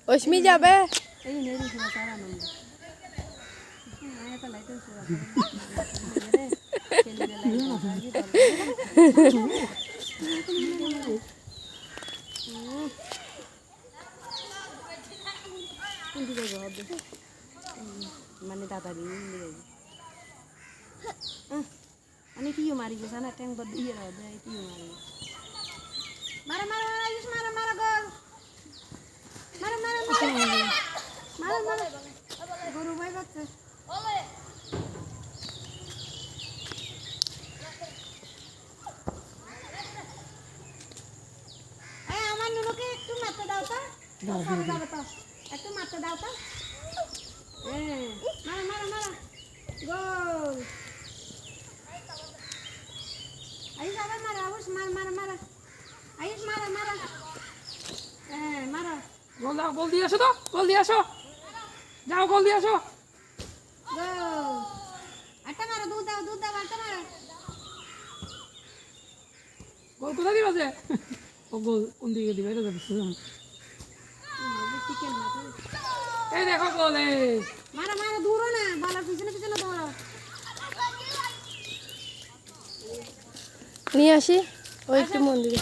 অশ্মি যাবে মানে দাদারি মানে কি মারি গেছে না ট্যাঙ্ক বদ দিয়ে দাও দে কি মারি মারা মারা আয়ুষ মারা মারা গোল মারা মারা মারা মারা গরু ভাই বাচ্চা এই আমার নুনুকে একটু মারতে দাও তো একটু মারতে দাও তো মারা মারা মারা গোল আয়ুষ আবার মারা আয়ুষ মার মারা মারা আয়ুষ মারা মারা মারা গোল দাও গোল দিয়ে আসো তো গোল দিয়ে আসো যাও গোল দিয়ে আসো গোল আটা মারা দুধ দাও আটা মারা গোল কোথায় দিবা যে ও গোল কোন দিকে দিবে এটা যাবে চিকেন না এই দেখো গোল এই মারা মারা দূরও না বালার পিছনে পিছনে দৌড়াও নিয়ে আসি ওই একটু মন্দিরে